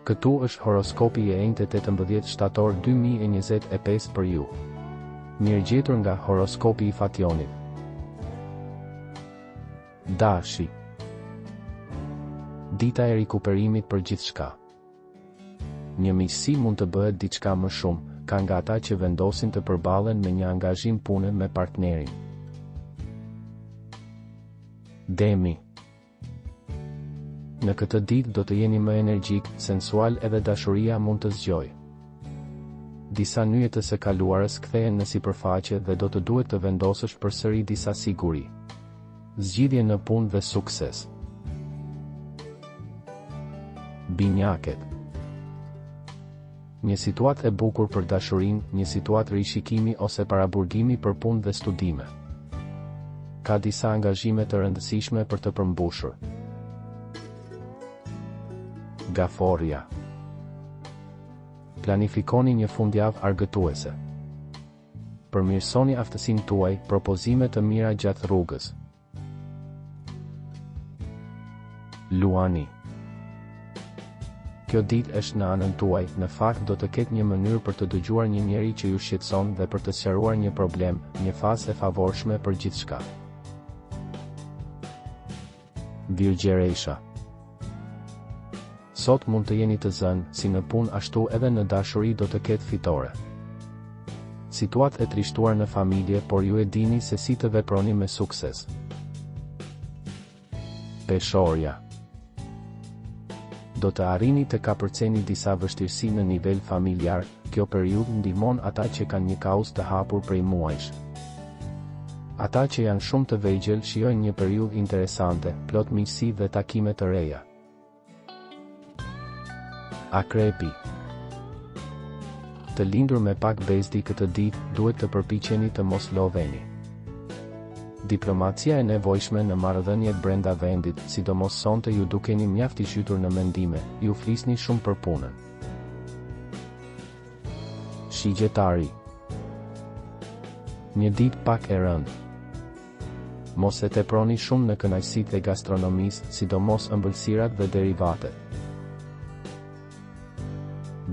Këtu është horoskopi i enjtë 18 shtator 2025 për ju. Mirëgjetur nga horoskopi i Fationit. Dashi. Dita e rikuperimit për gjithçka. Një miqësi mund të bëhet diçka më shumë, ka nga ata që vendosin të përballen me një angazhim pune me partnerin. Demi. Në këtë ditë do të jeni më energjik, sensual edhe dashuria mund të zgjojë. Disa nyje së kaluarës kthehen në sipërfaqe dhe do të duhet të vendosësh përsëri disa siguri. Zgjidhje në punë dhe sukses. Binjaket. Një situatë e bukur për dashurinë, një situatë rishikimi ose paraburgimi për punë dhe studime. Ka disa angazhime të rëndësishme për të përmbushur. Gaforja. Planifikoni një fundjavë argëtuese. Përmirësoni aftësinë tuaj, propozime të mira gjatë rrugës. Luani. Kjo ditë është në anën tuaj, në fakt do të ketë një mënyrë për të dëgjuar një njeri që ju shqetëson dhe për të sqaruar një problem, një fazë e favorshme për gjithçka. Virgjeresha. Sot mund të jeni të zënë, si në punë ashtu edhe në dashuri do të ketë fitore. Situatë e trishtuar në familje, por ju e dini se si të veproni me sukses. Peshorja. Do të arrini të kapërceni disa vështirësi në nivel familjar, kjo periudhë ndihmon ata që kanë një kauzë të hapur prej muajsh. Ata që janë shumë të vegjël shijojnë një periudhë interesante, plot miqësi dhe takime të reja. Akrepi. Të lindur me pak bezdi këtë ditë, duhet të përpiqeni të mos lodheni. Diplomacia e nevojshme në marrëdhëniet brenda vendit, sidomos sonte ju dukeni mjaft i zhytur në mendime, ju flisni shumë për punën. Shigjetari. Një ditë pak e rëndë. Mos e teproni shumë në kënaqësitë e gastronomisë, sidomos ëmbëlsirat dhe derivatet.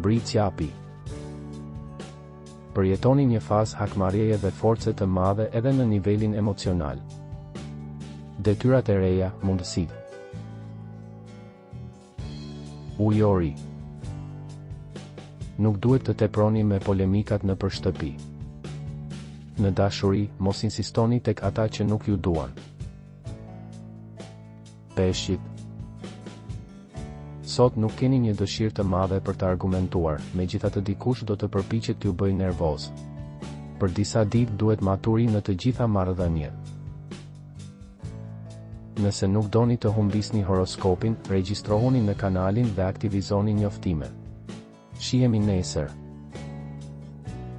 Britsjapi. Përjetoni një fazë hakmarrjeje dhe force të madhe edhe në nivelin emocional. Detyrat e reja, mundësitë. Ujori. Nuk duhet të teproni me polemikat në shtëpi. Në dashuri, mos insistoni tek ata që nuk ju duan. Peshqit. Sot nuk keni një dëshirë të madhe për të argumentuar, megjithatë dikush do të përpiqet t'ju bëjë nervoz. Për disa ditë duhet maturi në të gjitha marrëdhëniet. Nëse nuk doni të humbisni horoskopin, regjistrohuni në kanalin dhe aktivizoni njoftimet. Shihemi nesër.